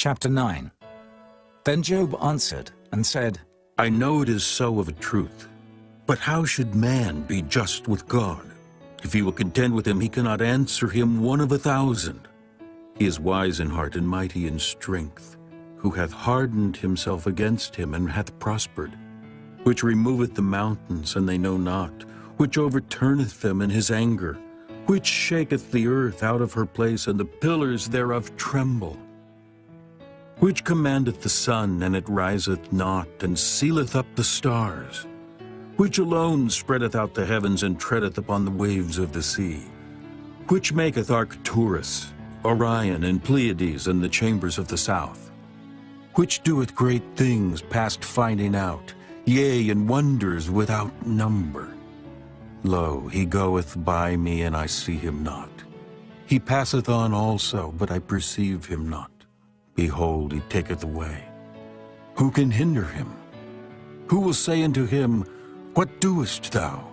Chapter 9. Then Job answered and said, I know it is so of a truth, but how should man be just with God? If he will contend with him, he cannot answer him 1 of 1,000. He is wise in heart and mighty in strength, who hath hardened himself against him and hath prospered, which removeth the mountains, and they know not, which overturneth them in his anger, which shaketh the earth out of her place, and the pillars thereof tremble, which commandeth the sun, and it riseth not, and sealeth up the stars, which alone spreadeth out the heavens, and treadeth upon the waves of the sea, which maketh Arcturus, Orion, and Pleiades, and the chambers of the south, which doeth great things past finding out, yea, and wonders without number. Lo, he goeth by me, and I see him not. He passeth on also, but I perceive him not. Behold, he taketh away. Who can hinder him? Who will say unto him, What doest thou?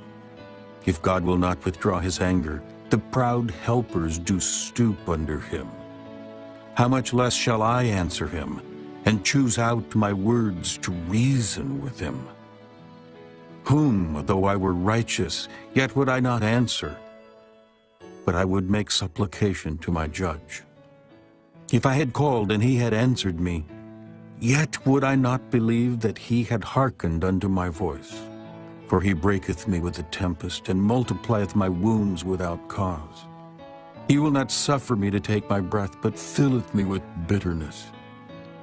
If God will not withdraw his anger, the proud helpers do stoop under him. How much less shall I answer him, and choose out my words to reason with him? Whom, though I were righteous, yet would I not answer, but I would make supplication to my judge. If I had called and he had answered me, yet would I not believe that he had hearkened unto my voice. For he breaketh me with a tempest, and multiplieth my wounds without cause. He will not suffer me to take my breath, but filleth me with bitterness.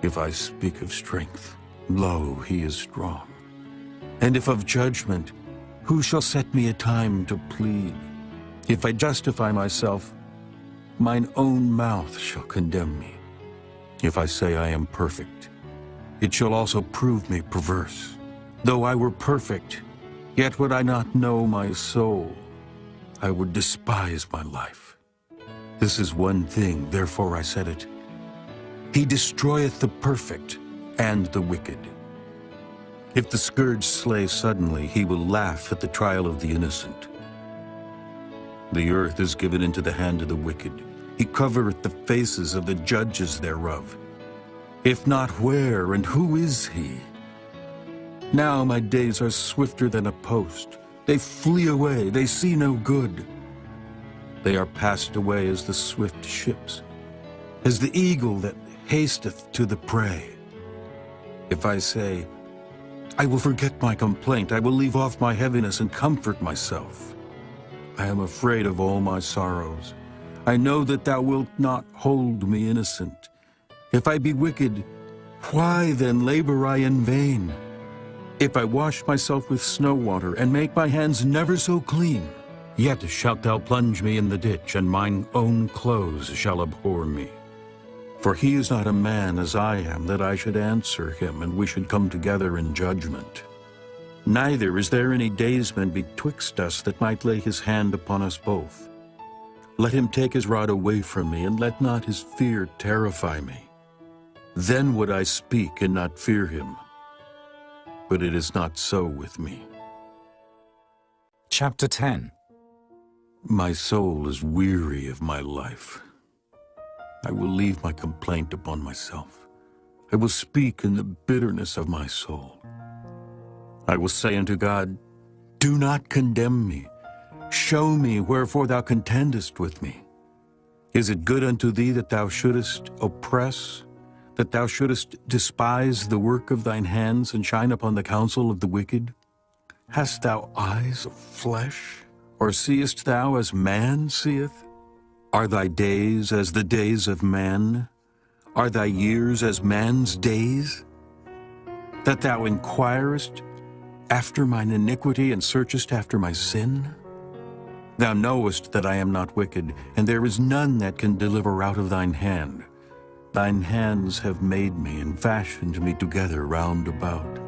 If I speak of strength, lo, he is strong. And if of judgment, who shall set me a time to plead? If I justify myself, mine own mouth shall condemn me. If I say I am perfect, it shall also prove me perverse. Though I were perfect, yet would I not know my soul. I would despise my life. This is one thing, therefore I said it. He destroyeth the perfect and the wicked. If the scourge slay suddenly, he will laugh at the trial of the innocent. The earth is given into the hand of the wicked. He covereth the faces of the judges thereof. If not, where and who is he? Now my days are swifter than a post. They flee away, they see no good. They are passed away as the swift ships, as the eagle that hasteth to the prey. If I say, I will forget my complaint, I will leave off my heaviness and comfort myself. I am afraid of all my sorrows. I know that thou wilt not hold me innocent. If I be wicked, why then labor I in vain? If I wash myself with snow water, and make my hands never so clean, yet shalt thou plunge me in the ditch, and mine own clothes shall abhor me. For he is not a man as I am, that I should answer him, and we should come together in judgment. Neither is there any daysman betwixt us that might lay his hand upon us both. Let him take his rod away from me, and let not his fear terrify me. Then would I speak and not fear him. But it is not so with me. Chapter 10. My soul is weary of my life. I will leave my complaint upon myself. I will speak in the bitterness of my soul. I will say unto God, Do not condemn me. Show me wherefore thou contendest with me. Is it good unto thee that thou shouldest oppress, that thou shouldest despise the work of thine hands, and shine upon the counsel of the wicked? Hast thou eyes of flesh, or seest thou as man seeth? Are thy days as the days of man? Are thy years as man's days? That thou inquirest after mine iniquity, and searchest after my sin? Thou knowest that I am not wicked, and there is none that can deliver out of thine hand. Thine hands have made me, and fashioned me together round about.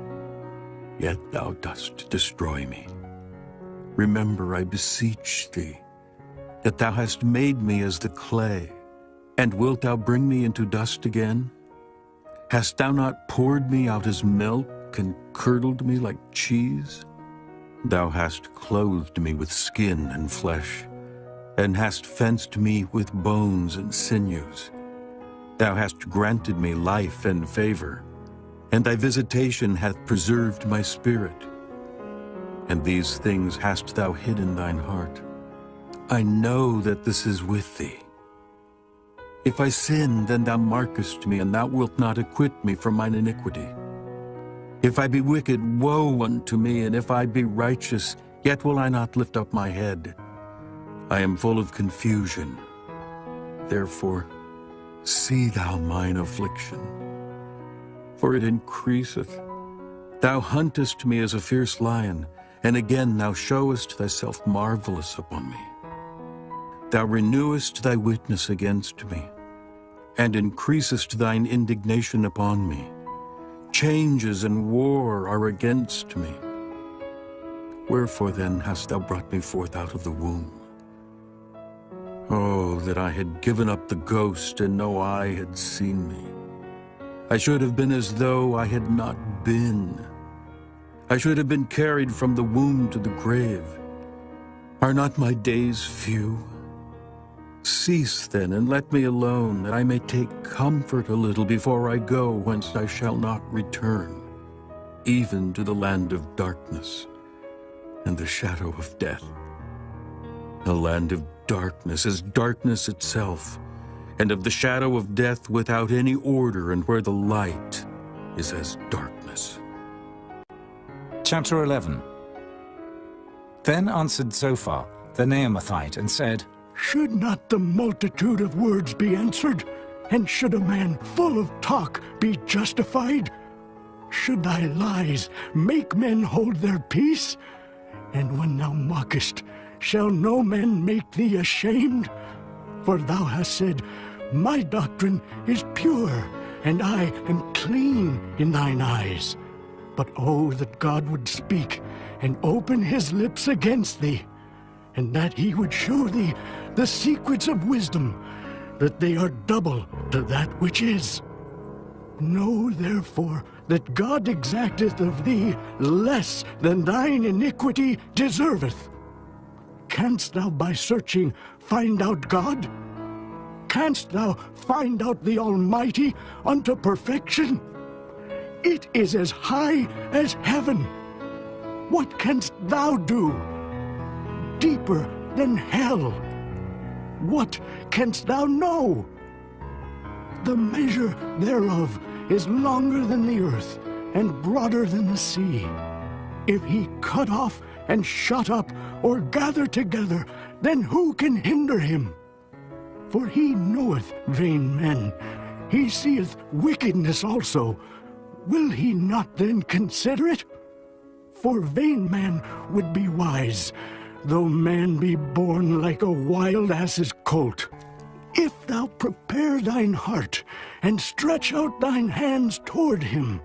Yet thou dost destroy me. Remember, I beseech thee, that thou hast made me as the clay, and wilt thou bring me into dust again? Hast thou not poured me out as milk, and curdled me like cheese? Thou hast clothed me with skin and flesh, and hast fenced me with bones and sinews. Thou hast granted me life and favor, and thy visitation hath preserved my spirit. And these things hast thou hid in thine heart. I know that this is with thee. If I sin, then thou markest me, and thou wilt not acquit me from mine iniquity. If I be wicked, woe unto me, and if I be righteous, yet will I not lift up my head. I am full of confusion. Therefore, see thou mine affliction, for it increaseth. Thou huntest me as a fierce lion, and again thou showest thyself marvelous upon me. Thou renewest thy witness against me, and increasest thine indignation upon me. Changes and war are against me. Wherefore then hast thou brought me forth out of the womb? Oh, that I had given up the ghost, and no eye had seen me. I should have been as though I had not been. I should have been carried from the womb to the grave. Are not my days few? Cease then, and let me alone, that I may take comfort a little before I go, whence I shall not return, even to the land of darkness and the shadow of death. A land of darkness is darkness itself, and of the shadow of death without any order, and where the light is as darkness. Chapter 11. Then answered Zophar, the Naamathite, and said, Should not the multitude of words be answered? And should a man full of talk be justified? Should thy lies make men hold their peace? And when thou mockest, shall no man make thee ashamed? For thou hast said, My doctrine is pure, and I am clean in thine eyes. But oh, that God would speak, and open his lips against thee, and that he would show thee the secrets of wisdom, that they are double to that which is. Know therefore that God exacteth of thee less than thine iniquity deserveth. Canst thou by searching find out God? Canst thou find out the Almighty unto perfection? It is as high as heaven. What canst thou do? Deeper than hell. What canst thou know? The measure thereof is longer than the earth, and broader than the sea. If he cut off and shut up, or gather together, then who can hinder him? For he knoweth vain men, he seeth wickedness also. Will he not then consider it? For vain man would be wise, though man be born like a wild ass's colt. If thou prepare thine heart, and stretch out thine hands toward him,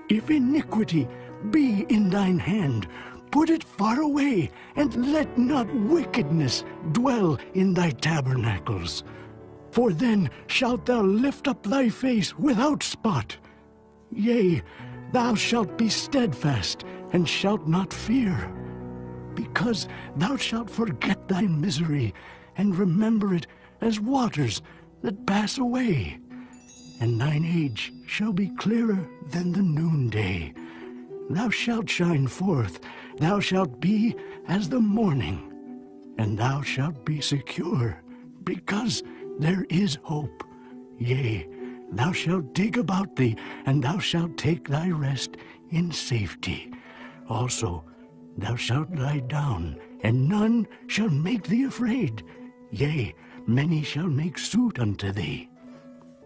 if iniquity be in thine hand, put it far away, and let not wickedness dwell in thy tabernacles. For then shalt thou lift up thy face without spot. Yea, thou shalt be steadfast, and shalt not fear, because thou shalt forget thy misery, and remember it as waters that pass away. And thine age shall be clearer than the noonday. Thou shalt shine forth, thou shalt be as the morning, and thou shalt be secure, because there is hope. Yea, thou shalt dig about thee, and thou shalt take thy rest in safety. Also, thou shalt lie down, and none shall make thee afraid. Yea, many shall make suit unto thee.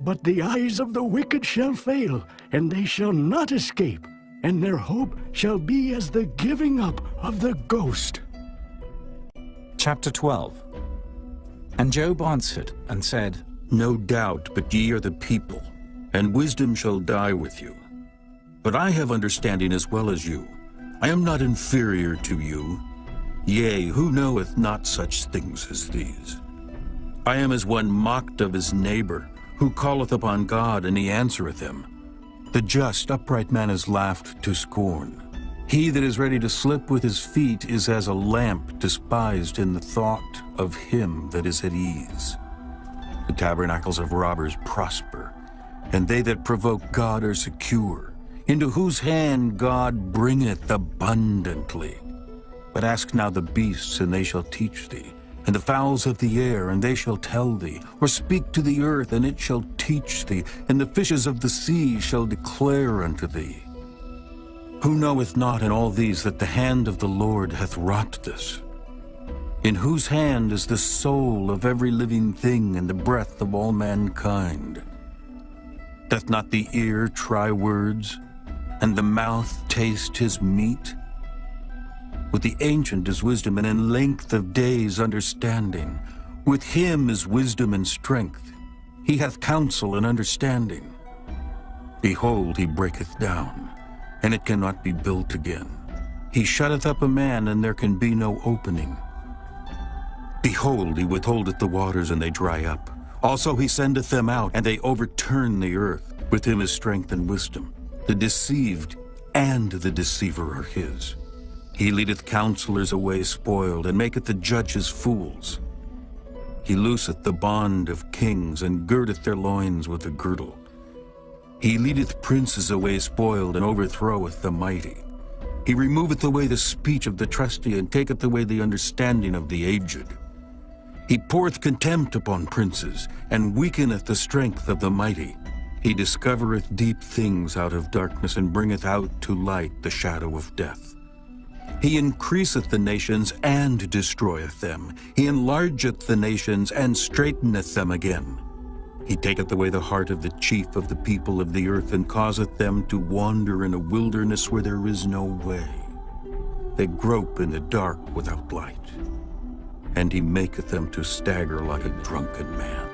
But the eyes of the wicked shall fail, and they shall not escape, and their hope shall be as the giving up of the ghost. Chapter 12. And Job answered and said, No doubt, but ye are the people, and wisdom shall die with you. But I have understanding as well as you. I am not inferior to you. Yea, who knoweth not such things as these? I am as one mocked of his neighbor, who calleth upon God, and he answereth him. The just, upright man is laughed to scorn. He that is ready to slip with his feet is as a lamp despised in the thought of him that is at ease. The tabernacles of robbers prosper, and they that provoke God are secure, into whose hand God bringeth abundantly. But ask now the beasts, and they shall teach thee, and the fowls of the air, and they shall tell thee, or speak to the earth, and it shall teach thee, and the fishes of the sea shall declare unto thee. Who knoweth not in all these that the hand of the Lord hath wrought this? In whose hand is the soul of every living thing, and the breath of all mankind? Doth not the ear try words, and the mouth taste his meat? With the ancient is wisdom, and in length of days understanding. With him is wisdom and strength. He hath counsel and understanding. Behold, he breaketh down, and it cannot be built again. He shutteth up a man, and there can be no opening. Behold, he withholdeth the waters, and they dry up. Also he sendeth them out, and they overturn the earth. With him is strength and wisdom. The deceived and the deceiver are his. He leadeth counselors away spoiled, and maketh the judges fools. He looseth the bond of kings, and girdeth their loins with a girdle. He leadeth princes away spoiled, and overthroweth the mighty. He removeth away the speech of the trusty, and taketh away the understanding of the aged. He poureth contempt upon princes, and weakeneth the strength of the mighty. He discovereth deep things out of darkness, and bringeth out to light the shadow of death. He increaseth the nations, and destroyeth them. He enlargeth the nations, and straightheneth them again. He taketh away the heart of the chief of the people of the earth, and causeth them to wander in a wilderness where there is no way. They grope in the dark without light, and he maketh them to stagger like a drunken man.